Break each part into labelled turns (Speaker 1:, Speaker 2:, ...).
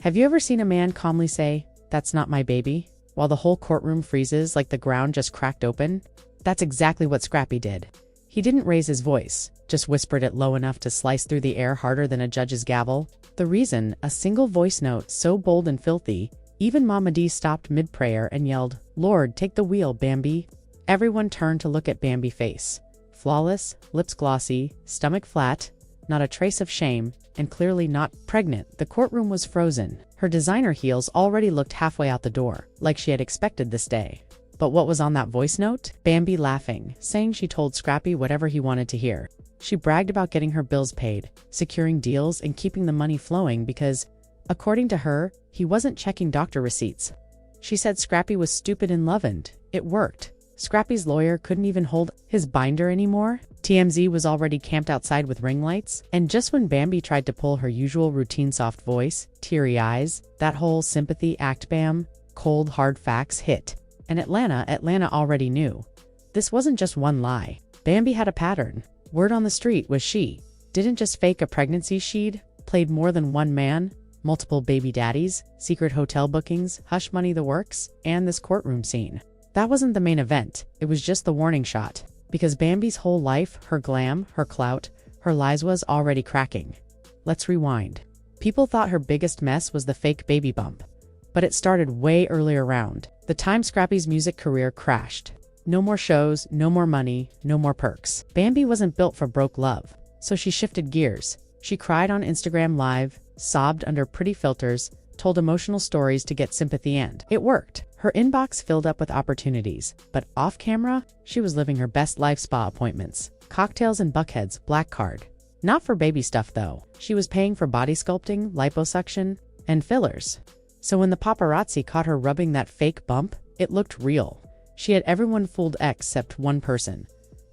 Speaker 1: Have you ever seen a man calmly say, "That's not my baby," while the whole courtroom freezes like the ground just cracked open? That's exactly what Scrappy did. He didn't raise his voice, just whispered it low enough to slice through the air harder than a judge's gavel. The reason, a single voice note so bold and filthy, even Mama D stopped mid-prayer and yelled, "Lord, take the wheel, Bambi." Everyone turned to look at Bambi's face. Flawless, lips glossy, stomach flat, not a trace of shame, and clearly not pregnant. The courtroom was frozen. Her designer heels already looked halfway out the door, like she had expected this day. But what was on that voice note? Bambi laughing, saying she told Scrappy whatever he wanted to hear. She bragged about getting her bills paid, securing deals, and keeping the money flowing because, according to her, he wasn't checking doctor receipts. She said Scrappy was stupid in love and it worked. Scrappy's lawyer couldn't even hold his binder anymore. TMZ was already camped outside with ring lights, and just when Bambi tried to pull her usual routine soft voice, teary eyes, that whole sympathy act bam, cold hard facts hit. And Atlanta already knew. This wasn't just one lie. Bambi had a pattern. Word on the street was she didn't just fake a pregnancy, she'd played more than one man, multiple baby daddies, secret hotel bookings, hush money, the works, and this courtroom scene. That wasn't the main event, it was just the warning shot. Because Bambi's whole life, her glam, her clout, her lies was already cracking. Let's rewind. People thought her biggest mess was the fake baby bump. But it started way earlier around the time Scrappy's music career crashed. No more shows, no more money, no more perks. Bambi wasn't built for broke love, so she shifted gears. She cried on Instagram Live, sobbed under pretty filters, told emotional stories to get sympathy, and it worked. Her inbox filled up with opportunities, but off camera, she was living her best life: spa appointments, cocktails and buckheads, black card. Not for baby stuff though. She was paying for body sculpting, liposuction, and fillers. So when the paparazzi caught her rubbing that fake bump, it looked real. She had everyone fooled except one person.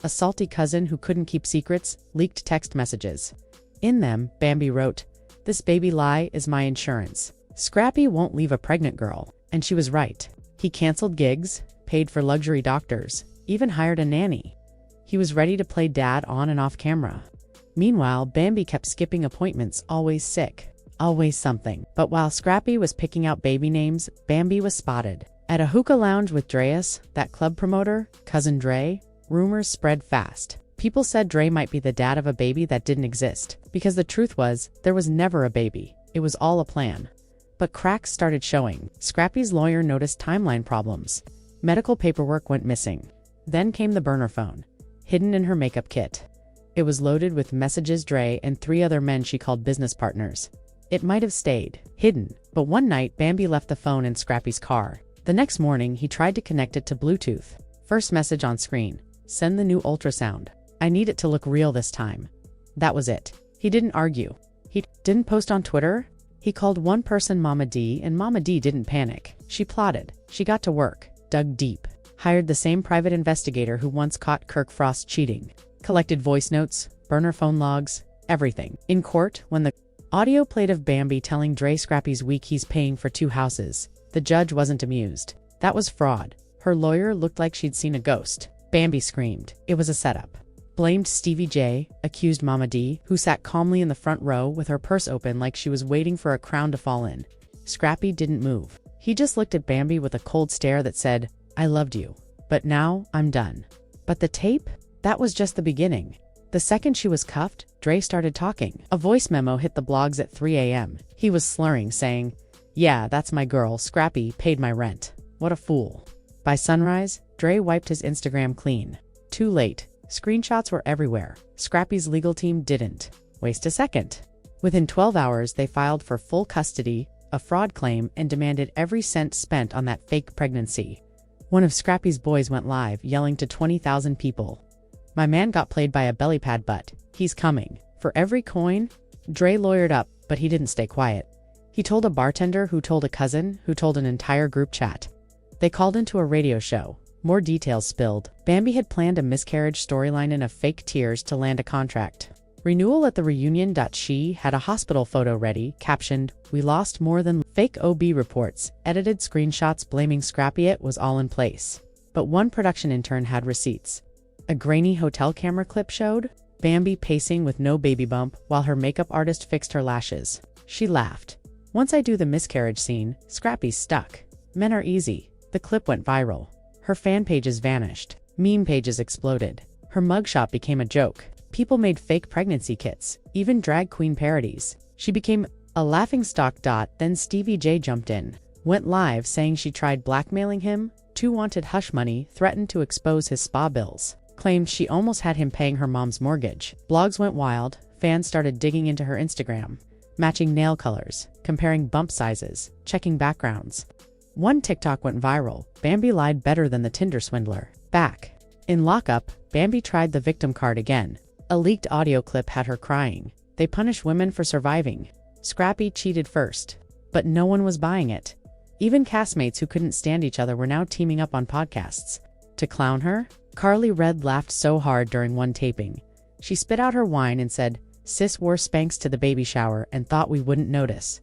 Speaker 1: A salty cousin who couldn't keep secrets, leaked text messages. In them, Bambi wrote, "This baby lie is my insurance. Scrappy won't leave a pregnant girl." And she was right. He canceled gigs, paid for luxury doctors, even hired a nanny. He was ready to play dad on and off camera. Meanwhile, Bambi kept skipping appointments, always sick. Always something. But while Scrappy was picking out baby names, Bambi was spotted at a hookah lounge with Dreas, that club promoter, Cousin Dre. Rumors spread fast. People said Dre might be the dad of a baby that didn't exist, because the truth was, there was never a baby. It was all a plan. But cracks started showing. Scrappy's lawyer noticed timeline problems. Medical paperwork went missing. Then came the burner phone, hidden in her makeup kit. It was loaded with messages Dre and 3 other men she called business partners. It might have stayed hidden, but one night Bambi left the phone in Scrappy's car. The next morning, he tried to connect it to Bluetooth. First message on screen: "Send the new ultrasound. I need it to look real this time." That was it. He didn't argue. He didn't post on Twitter. He called one person Mama D, and Mama D didn't panic. She plotted. She got to work, dug deep, hired the same private investigator who once caught Kirk Frost cheating, collected voice notes, burner phone logs, everything. In court, when the audio played of Bambi telling Dre Scrappy's week he's paying for 2 houses, the judge wasn't amused. That was fraud. Her lawyer looked like she'd seen a ghost. Bambi screamed. It was a setup. Blamed Stevie J, accused Mama D, who sat calmly in the front row with her purse open like she was waiting for a crown to fall in. Scrappy didn't move. He just looked at Bambi with a cold stare that said, "I loved you. But now, I'm done." But the tape? That was just the beginning. The second she was cuffed, Dre started talking. A voice memo hit the blogs at 3 a.m. He was slurring, saying, "Yeah, that's my girl, Scrappy, paid my rent. What a fool." By sunrise, Dre wiped his Instagram clean. Too late. Screenshots were everywhere. Scrappy's legal team didn't waste a second. Within 12 hours, they filed for full custody, a fraud claim, and demanded every cent spent on that fake pregnancy. One of Scrappy's boys went live, yelling to 20,000 people, "My man got played by a belly pad butt. He's coming for every coin." Dre lawyered up, but he didn't stay quiet. He told a bartender who told a cousin who told an entire group chat. They called into a radio show. More details spilled. Bambi had planned a miscarriage storyline and a fake tears to land a contract. Renewal at the reunion. She had a hospital photo ready, captioned, "We lost more than." Fake OB reports, edited screenshots blaming Scrappy. It was all in place. But one production intern had receipts. A grainy hotel camera clip showed Bambi pacing with no baby bump while her makeup artist fixed her lashes. She laughed. Once I do the miscarriage scene, Scrappy's stuck. Men are easy. The clip went viral. Her fan pages vanished. Meme pages exploded. Her mugshot became a joke. People made fake pregnancy kits, even drag queen parodies. She became a laughingstock. Then Stevie J jumped in, went live saying she tried blackmailing him, too wanted hush money, threatened to expose his spa bills, claimed she almost had him paying her mom's mortgage. Blogs went wild, fans started digging into her Instagram, matching nail colors, comparing bump sizes, checking backgrounds. One TikTok went viral. Bambi lied better than the Tinder swindler. Back in lockup, Bambi tried the victim card again. A leaked audio clip had her crying. They punish women for surviving. Scrappy cheated first, but no one was buying it. Even castmates who couldn't stand each other were now teaming up on podcasts to clown her. Carly Red laughed so hard during one taping. She spit out her wine and said, "Sis wore Spanx to the baby shower and thought we wouldn't notice."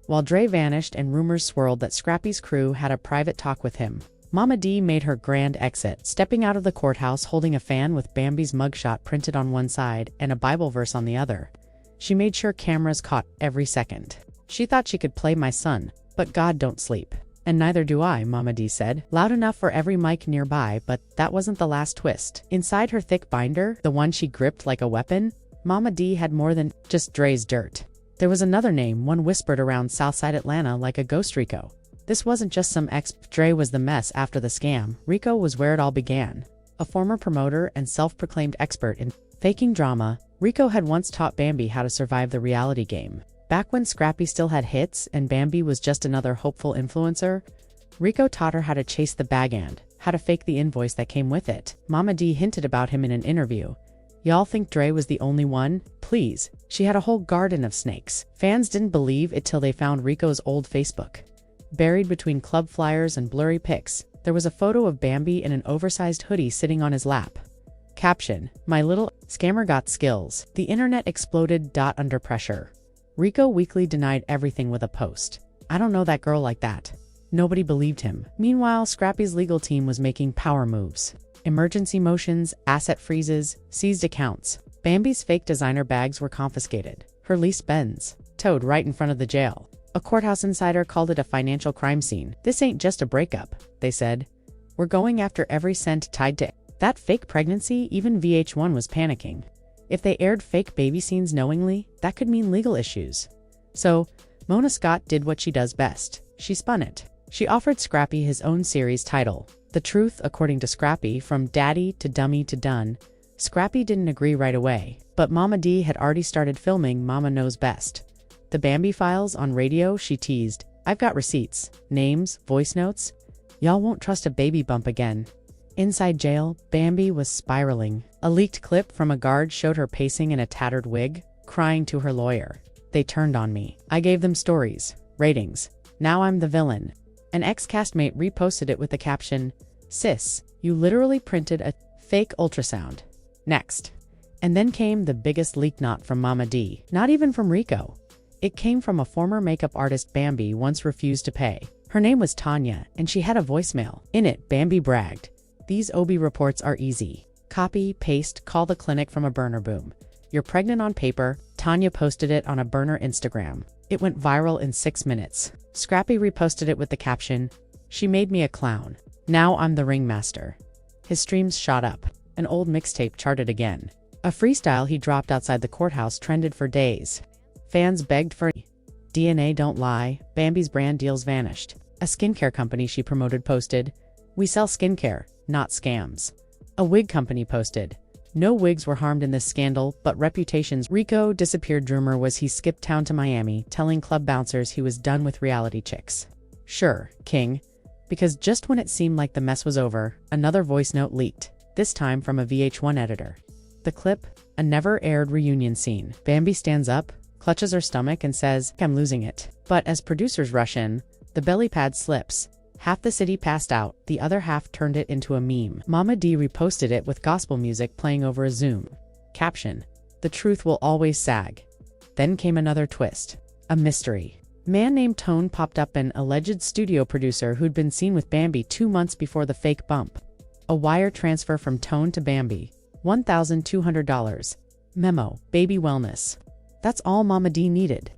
Speaker 1: While Dre vanished and rumors swirled that Scrappy's crew had a private talk with him, Mama D made her grand exit, stepping out of the courthouse holding a fan with Bambi's mugshot printed on one side and a Bible verse on the other. She made sure cameras caught every second. "She thought she could play my son, but God don't sleep. And neither do I," Mama D said, loud enough for every mic nearby. But that wasn't the last twist. Inside her thick binder, the one she gripped like a weapon, Mama D had more than just Dre's dirt. There was another name, one whispered around Southside Atlanta like a ghost. Rico. This wasn't just some Dre was the mess after the scam. Rico was where it all began. A former promoter and self-proclaimed expert in faking drama, Rico had once taught Bambi how to survive the reality game. Back when Scrappy still had hits and Bambi was just another hopeful influencer, Rico taught her how to chase the bag and how to fake the invoice that came with it. Mama D hinted about him in an interview. "Y'all think Dre was the only one? Please. She had a whole garden of snakes." Fans didn't believe it till they found Rico's old Facebook. Buried between club flyers and blurry pics, there was a photo of Bambi in an oversized hoodie sitting on his lap. Caption: "My little scammer got skills." The internet exploded. Under pressure, Rico weakly denied everything with a post. "I don't know that girl like that." Nobody believed him. Meanwhile, Scrappy's legal team was making power moves. Emergency motions, asset freezes, seized accounts. Bambi's fake designer bags were confiscated. Her leased Benz towed right in front of the jail. A courthouse insider called it a financial crime scene. "This ain't just a breakup," they said. "We're going after every cent tied to that fake pregnancy." Even VH1 was panicking. If they aired fake baby scenes knowingly, that could mean legal issues. So, Mona Scott did what she does best. She spun it. She offered Scrappy his own series title, The Truth According to Scrappy, from Daddy to Dummy to Done. Scrappy didn't agree right away, but Mama D had already started filming Mama Knows Best. The Bambi Files on radio, she teased. "I've got receipts, names, voice notes. Y'all won't trust a baby bump again." Inside jail, Bambi was spiraling. A leaked clip from a guard showed her pacing in a tattered wig, crying to her lawyer. "They turned on me. I gave them stories, ratings. Now I'm the villain." An ex-castmate reposted it with the caption, "Sis, you literally printed a fake ultrasound." Next. And then came the biggest leak, not from Mama D, not even from Rico. It came from a former makeup artist Bambi once refused to pay. Her name was Tanya, and she had a voicemail. In it, Bambi bragged, "These OB reports are easy. Copy, paste, call the clinic from a burner boom. You're pregnant on paper." Tanya posted it on a burner Instagram. It went viral in 6 minutes. Scrappy reposted it with the caption, "She made me a clown. Now I'm the ringmaster." His streams shot up. An old mixtape charted again. A freestyle he dropped outside the courthouse trended for days. Fans begged for DNA don't lie. Bambi's brand deals vanished. A skincare company she promoted posted, "We sell skincare, not scams." A wig company posted, "No wigs were harmed in this scandal, but reputations." Rico disappeared. Rumor was he skipped town to Miami, telling club bouncers he was done with reality chicks. Sure, King. Because just when it seemed like the mess was over, another voice note leaked, this time from a VH1 editor. The clip, a never-aired reunion scene. Bambi stands up, clutches her stomach and says, "I'm losing it." But as producers rush in, the belly pad slips. Half the city passed out, the other half turned it into a meme. Mama D reposted it with gospel music playing over a Zoom. Caption: "The truth will always sag." Then came another twist. A mystery. Man named Tone popped up, an alleged studio producer who'd been seen with Bambi 2 months before the fake bump. A wire transfer from Tone to Bambi. $1,200. Memo: Baby wellness. That's all Mama D needed.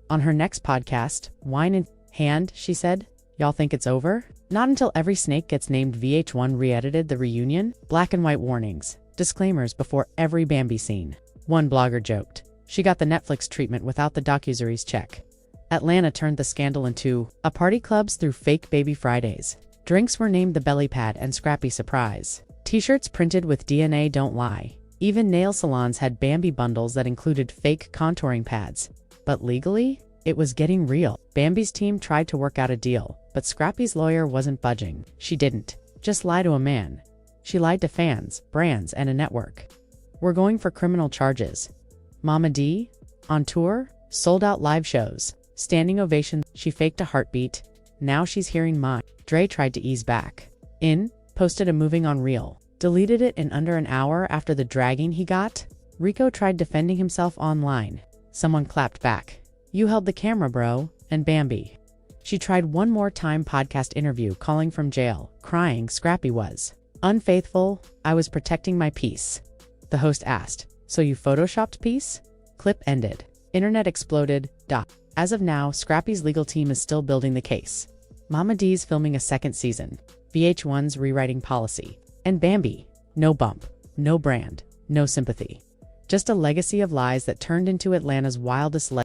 Speaker 1: On her next podcast, Wine in Hand, she said, "Y'all think it's over? Not until every snake gets named." VH1 re-edited the reunion, black and white warnings, disclaimers before every Bambi scene. One blogger joked, she got the Netflix treatment without the docuseries check. Atlanta turned the scandal into a party clubs through fake Baby Fridays. Drinks were named the Belly Pad and Scrappy Surprise. T-shirts printed with DNA Don't Lie. Even nail salons had Bambi bundles that included fake contouring pads. But legally, it was getting real. Bambi's team tried to work out a deal, but Scrappy's lawyer wasn't budging. She didn't just lie to a man. She lied to fans, brands, and a network. "We're going for criminal charges." Mama D? On tour? Sold out live shows. Standing ovation. She faked a heartbeat. Now she's hearing mine. Dre tried to ease back. Posted a moving on reel. Deleted it in under an hour after the dragging he got. Rico tried defending himself online. Someone clapped back. "You held the camera, bro." And Bambi. She tried one more time podcast interview calling from jail, crying Scrappy was unfaithful. "I was protecting my peace." The host asked, "So you photoshopped peace?" Clip ended. Internet exploded. As of now, Scrappy's legal team is still building the case. Mama D's filming a second season. VH1's rewriting policy. And Bambi, no bump, no brand, no sympathy. Just a legacy of lies that turned into Atlanta's wildest legend.